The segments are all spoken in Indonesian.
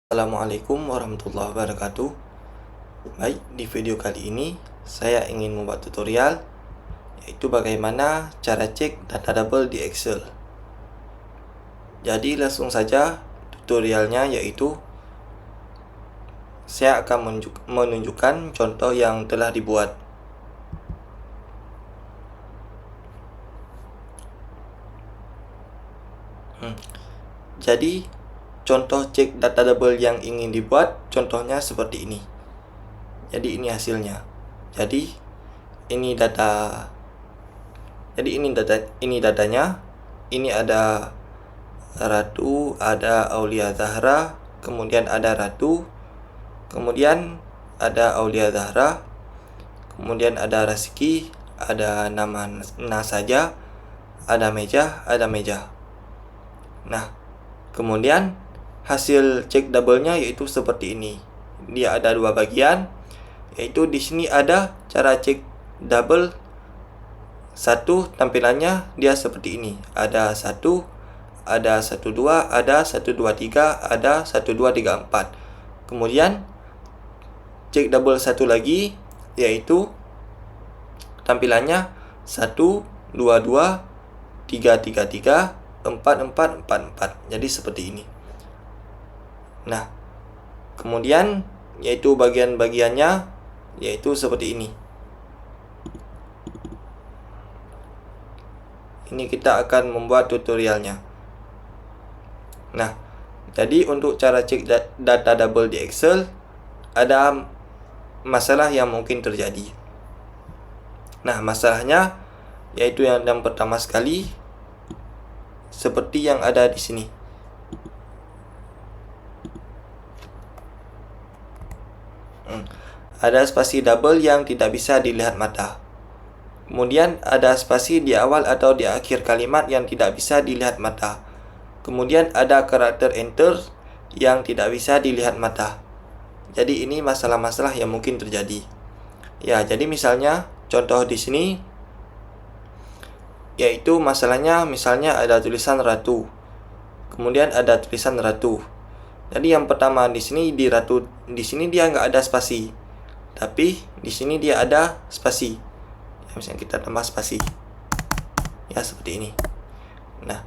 Assalamualaikum warahmatullahi wabarakatuh. Baik, di video kali ini saya ingin membuat tutorial yaitu bagaimana cara cek data double di Excel. Jadi langsung saja tutorialnya, yaitu saya akan menunjukkan contoh yang telah dibuat. Jadi contoh cek data double yang ingin dibuat contohnya seperti ini. Jadi ini hasilnya. Jadi ini datanya. Ini ada Ratu, ada Aulia Zahra, kemudian ada Ratu, kemudian ada Aulia Zahra, kemudian ada Rizky, ada nama saja, ada meja. Nah, kemudian hasil cek double-nya yaitu seperti ini. Dia ada dua bagian, yaitu di sini ada cara cek double. Satu, tampilannya dia seperti ini. Ada 1, ada 1 2, ada 1 2 3, ada 1 2 3 4. Kemudian cek double satu lagi, yaitu tampilannya 1 2 2, 3 3 3, 4 4 4 4. Jadi seperti ini. Nah, kemudian yaitu bagian-bagiannya yaitu seperti ini. Ini kita akan membuat tutorialnya. Nah, jadi untuk cara cek data double di Excel, ada masalah yang mungkin terjadi. Nah, masalahnya yaitu yang pertama sekali, seperti yang ada di sini. Ada spasi double yang tidak bisa dilihat mata. Kemudian ada spasi di awal atau di akhir kalimat yang tidak bisa dilihat mata. Kemudian ada karakter enter yang tidak bisa dilihat mata. Jadi ini masalah-masalah yang mungkin terjadi. Ya, jadi misalnya contoh di sini yaitu masalahnya, misalnya ada tulisan Ratu. Kemudian ada tulisan Ratu. Jadi yang pertama di sini di Ratu, di sini dia nggak ada spasi. Tapi di sini dia ada spasi. Misalnya kita tambah spasi, ya seperti ini. Nah,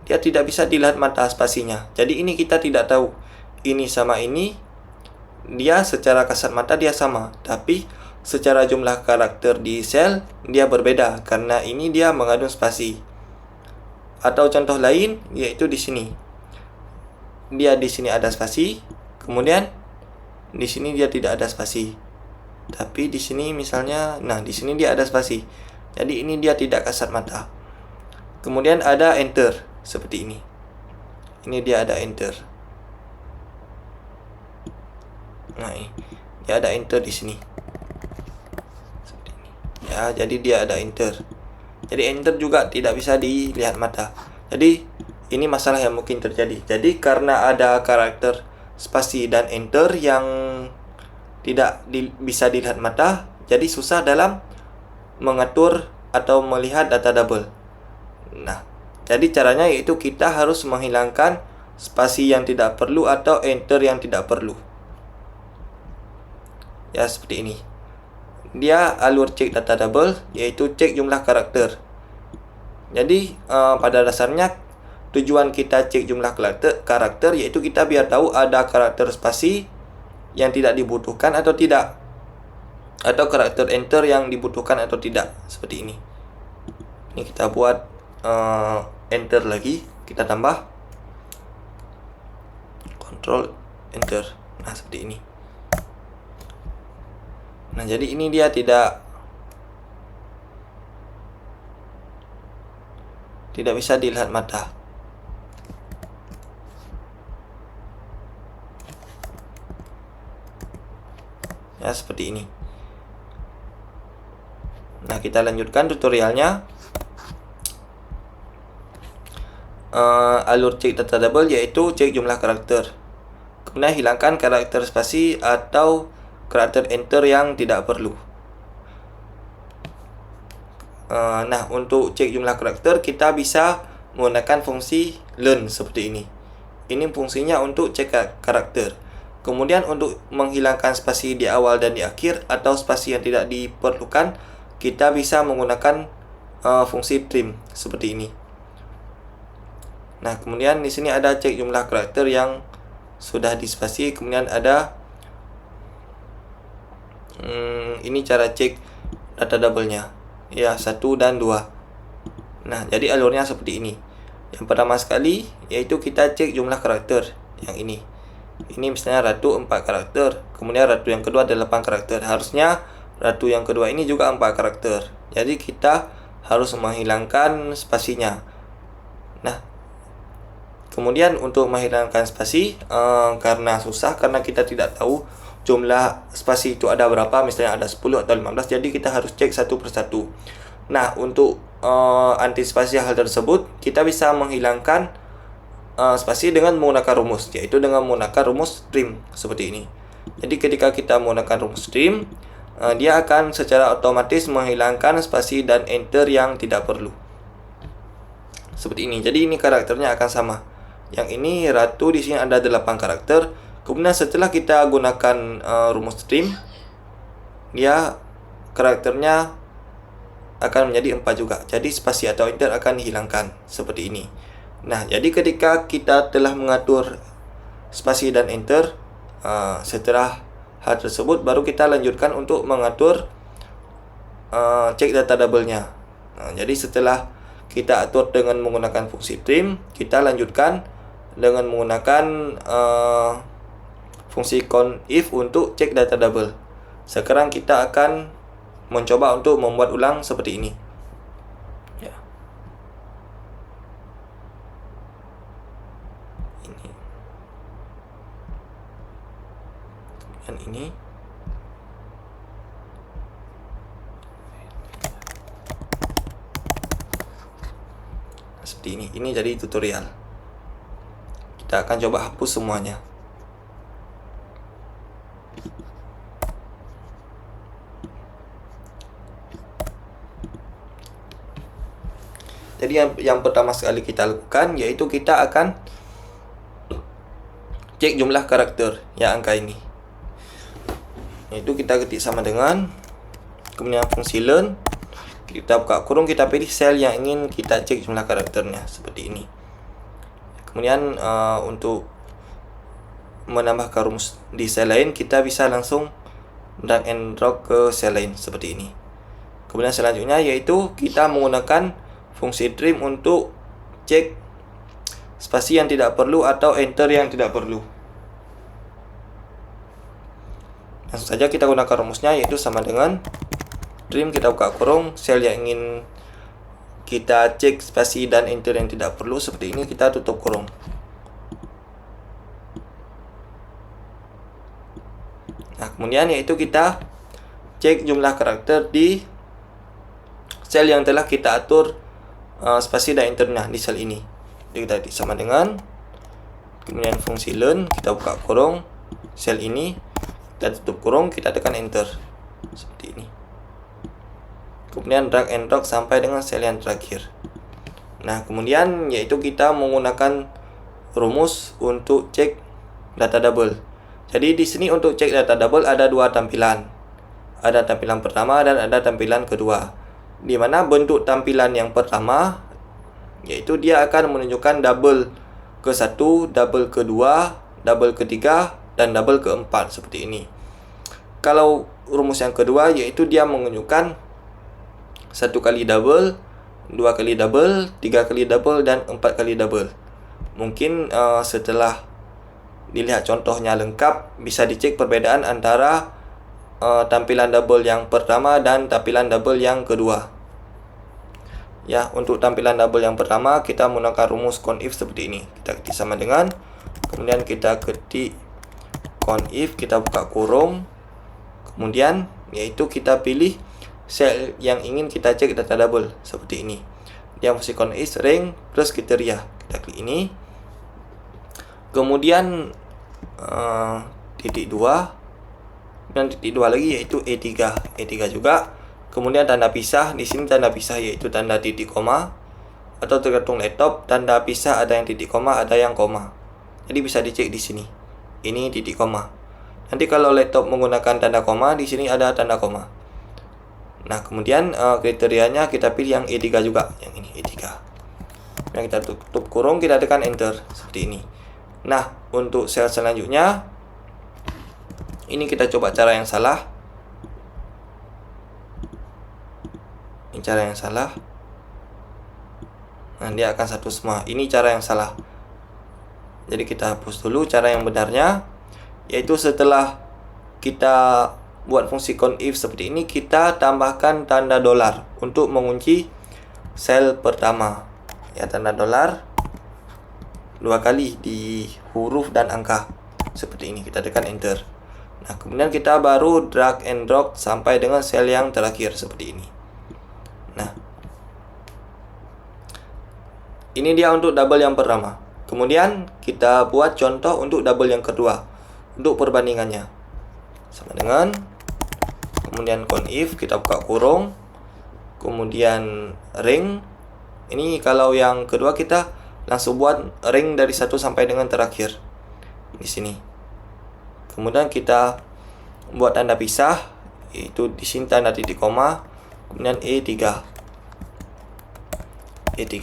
dia tidak bisa dilihat mata spasinya. Jadi ini kita tidak tahu ini sama ini. Dia secara kasat mata dia sama, tapi secara jumlah karakter di sel dia berbeda karena ini dia mengandung spasi. Atau contoh lain yaitu di sini. Dia di sini ada spasi, kemudian di sini dia tidak ada spasi. Tapi di sini misalnya, nah di sini dia ada spasi. Jadi ini dia tidak kasat mata. Kemudian ada enter seperti ini. Ini dia ada enter. Nah, ini dia ada enter di sini. Seperti ini. Ya, jadi dia ada enter. Jadi enter juga tidak bisa dilihat mata. Jadi ini masalah yang mungkin terjadi. Jadi karena ada karakter spasi dan enter yang tidak bisa dilihat mata, jadi susah dalam mengatur atau melihat data double. Nah, jadi caranya yaitu kita harus menghilangkan spasi yang tidak perlu atau enter yang tidak perlu. Ya, seperti ini. Dia alur cek data double yaitu cek jumlah karakter. Jadi pada dasarnya tujuan kita cek jumlah karakter yaitu kita biar tahu ada karakter spasi yang tidak dibutuhkan atau tidak, atau karakter enter yang dibutuhkan atau tidak, seperti ini. Ini kita buat enter lagi, kita tambah Ctrl enter. Nah, seperti ini. Nah, jadi ini dia tidak bisa dilihat mata. Ya, seperti ini. Nah, kita lanjutkan tutorialnya. Alur cek data double yaitu cek jumlah karakter. Kemudian hilangkan karakter spasi atau karakter enter yang tidak perlu. Nah, untuk cek jumlah karakter kita bisa menggunakan fungsi learn seperti ini. ini fungsinya untuk cek karakter. Kemudian untuk menghilangkan spasi di awal dan di akhir atau spasi yang tidak diperlukan, kita bisa menggunakan fungsi trim seperti ini. Nah, kemudian di sini ada cek jumlah karakter yang sudah dispasi, kemudian ada ini cara cek data double-nya. Ya, 1 dan 2. Nah, jadi alurnya seperti ini. Yang pertama sekali yaitu kita cek jumlah karakter yang ini. Ini misalnya ratu 4 karakter, kemudian ratu yang kedua ada 8 karakter. Harusnya ratu yang kedua ini juga 4 karakter. Jadi kita harus menghilangkan spasinya. Nah, kemudian untuk menghilangkan spasi karena susah, karena kita tidak tahu jumlah spasi itu ada berapa, misalnya ada 10 atau 15, jadi kita harus cek satu persatu. Nah, untuk antisipasi hal tersebut, kita bisa menghilangkan spasi dengan menggunakan rumus, yaitu dengan menggunakan rumus trim seperti ini. Jadi ketika kita menggunakan rumus trim, dia akan secara otomatis menghilangkan spasi dan enter yang tidak perlu. Seperti ini. Jadi ini karakternya akan sama. Yang ini ratu, di sini ada 8 karakter. Kemudian setelah kita gunakan rumus trim, dia karakternya akan menjadi 4 juga. Jadi spasi atau enter akan dihilangkan seperti ini. Nah, jadi ketika kita telah mengatur spasi dan enter, setelah hal tersebut baru kita lanjutkan untuk mengatur cek data double-nya. Nah, jadi setelah kita atur dengan menggunakan fungsi trim, kita lanjutkan dengan menggunakan fungsi conif untuk cek data double. Sekarang kita akan mencoba untuk membuat ulang seperti ini. Ya. Ini. Dan ini. Seperti ini. Ini jadi tutorial. Kita akan coba hapus semuanya. Jadi yang pertama sekali kita lakukan yaitu kita akan cek jumlah karakter yang angka ini. Yaitu kita ketik sama dengan, kemudian fungsi learn, kita buka kurung, kita pilih sel yang ingin kita cek jumlah karakternya seperti ini. Kemudian untuk menambahkan rumus di sel lain, kita bisa langsung drag and drop ke sel lain seperti ini. Kemudian selanjutnya yaitu kita menggunakan fungsi trim untuk cek spasi yang tidak perlu atau enter yang tidak perlu. Langsung saja kita gunakan rumusnya, yaitu sama dengan trim, kita buka kurung, sel yang ingin kita cek spasi dan enter yang tidak perlu seperti ini, kita tutup kurung. Nah, kemudian yaitu kita cek jumlah karakter di sel yang telah kita atur spasi dan enternya di sel ini. Jadi kita sama dengan, kemudian fungsi learn, kita buka kurung, sel ini, kita tutup kurung, kita tekan enter seperti ini. Kemudian drag and drop sampai dengan sel yang terakhir. Nah, kemudian yaitu kita menggunakan rumus untuk cek data double. Jadi di sini untuk cek data double ada dua tampilan. Ada tampilan pertama dan ada tampilan kedua. Di mana bentuk tampilan yang pertama yaitu dia akan menunjukkan double ke-1, double ke-2, double ke-3 dan double ke-4 seperti ini. Kalau rumus yang kedua yaitu dia menunjukkan 1 kali double, 2 kali double, 3 kali double dan 4 kali double. Mungkin setelah dilihat contohnya lengkap bisa dicek perbedaan antara tampilan double yang pertama dan tampilan double yang kedua. Ya, untuk tampilan double yang pertama kita menggunakan rumus conif seperti ini. Kita ketik sama dengan, kemudian kita ketik conif, kita buka kurung, kemudian yaitu kita pilih sel yang ingin kita cek data double seperti ini. Dia fungsi conif rank plus kriteria. Kita klik ini. Kemudian titik 2 dan titik 2 lagi yaitu E3 juga. Kemudian tanda pisah, di sini tanda pisah yaitu tanda titik koma, atau tergantung laptop tanda pisah ada yang titik koma, ada yang koma. Jadi bisa dicek di sini. Ini titik koma. Nanti kalau laptop menggunakan tanda koma, di sini ada tanda koma. Nah, kemudian kriterianya kita pilih yang E3 juga, yang ini E3. Yang kita tutup kurung, kita tekan enter seperti ini. Nah, untuk sel selanjutnya ini kita coba cara yang salah. Ini cara yang salah. Nah, dia akan satu semua. Ini cara yang salah. Jadi kita hapus dulu cara yang benarnya, yaitu setelah kita buat fungsi conif seperti ini, kita tambahkan tanda dolar untuk mengunci sel pertama. Ya, tanda dolar 2 kali di huruf dan angka seperti ini. Kita tekan enter. Nah, kemudian kita baru drag and drop sampai dengan sel yang terakhir seperti ini. Nah, ini dia untuk double yang pertama. Kemudian kita buat contoh untuk double yang kedua untuk perbandingannya. Sama dengan kemudian conif, kita buka kurung, kemudian ring. Ini kalau yang kedua kita langsung buat ring dari 1 sampai dengan terakhir di sini. Kemudian kita buat tanda pisah, yaitu di sini tanda titik koma, kemudian E3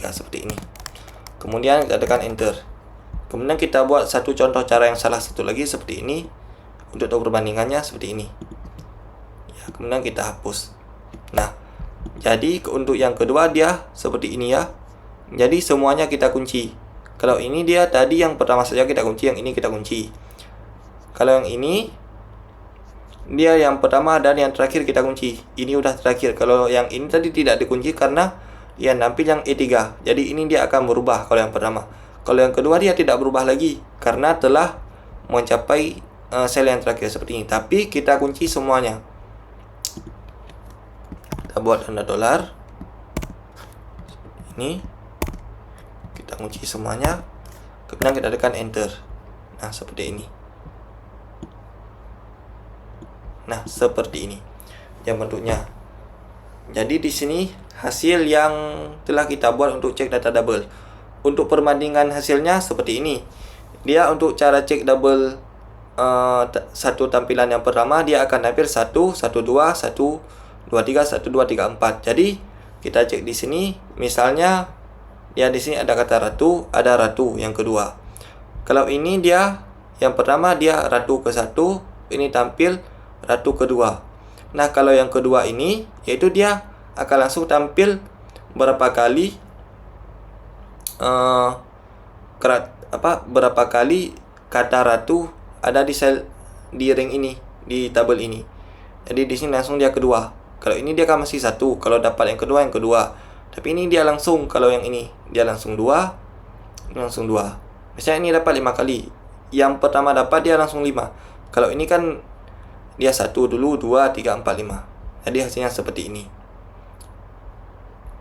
seperti ini. Kemudian kita tekan enter. Kemudian kita buat satu contoh cara yang salah satu lagi seperti ini untuk perbandingannya seperti ini. Ya, kemudian kita hapus. Nah, jadi untuk yang kedua dia seperti ini ya. Jadi semuanya kita kunci. Kalau ini dia tadi yang pertama saja kita kunci, yang ini kita kunci. Kalau yang ini dia yang pertama dan yang terakhir kita kunci. Ini udah terakhir. Kalau yang ini tadi tidak dikunci karena dia nampil yang E3. Jadi ini dia akan berubah kalau yang pertama. Kalau yang kedua dia tidak berubah lagi karena telah mencapai sel yang terakhir seperti ini. Tapi kita kunci semuanya. Kita buat tanda dolar. Ini kita kunci semuanya. Kemudian kita tekan enter. Nah, seperti ini. Nah, seperti ini yang bentuknya. Jadi di sini hasil yang telah kita buat untuk cek data double. Untuk perbandingan hasilnya seperti ini. Dia untuk cara cek double satu tampilan yang pertama dia akan tampil 1, 1, 2, 1, 2, 3, 1, 2, 3, 4. Jadi kita cek di sini misalnya ya di sini ada kata ratu, ada ratu yang kedua. Kalau ini dia yang pertama dia ratu ke-1, ini tampil ratu kedua. Nah, kalau yang kedua ini yaitu dia akan langsung tampil berapa kali berapa kali kata ratu ada di sel di ring ini, di tabel ini. Jadi di sini langsung dia kedua. Kalau ini dia akan masih 1, kalau dapat yang kedua. Tapi ini dia langsung, kalau yang ini dia langsung 2, langsung 2. Misalnya ini dapat 5 kali. Yang pertama dapat dia langsung 5. Kalau ini kan dia 1 dulu, 2, 3, 4, 5. Jadi hasilnya seperti ini.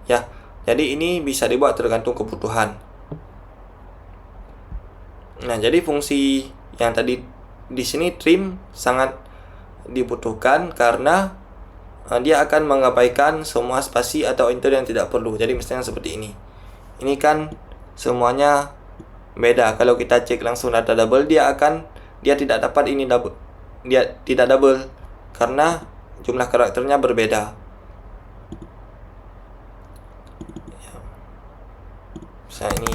Ya, jadi ini bisa dibuat tergantung kebutuhan. Nah, jadi fungsi yang tadi di sini trim sangat dibutuhkan karena dia akan mengabaikan semua spasi atau enter yang tidak perlu. Jadi misalnya seperti ini. Ini kan semuanya beda. Kalau kita cek langsung data double, dia tidak dapat ini double. Dia tidak double karena jumlah karakternya berbeda. Misalnya ini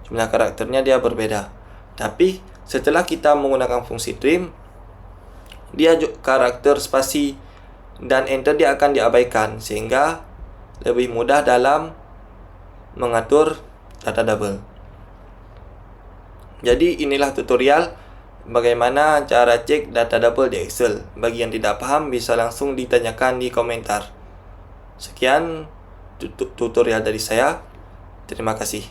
jumlah karakternya dia berbeda. Tapi setelah kita menggunakan fungsi trim, dia karakter spasi dan enter dia akan diabaikan sehingga lebih mudah dalam mengatur data double. Jadi inilah tutorial bagaimana cara cek data double di Excel. Bagi yang tidak paham bisa langsung ditanyakan di komentar. Sekian tutorial dari saya. Terima kasih.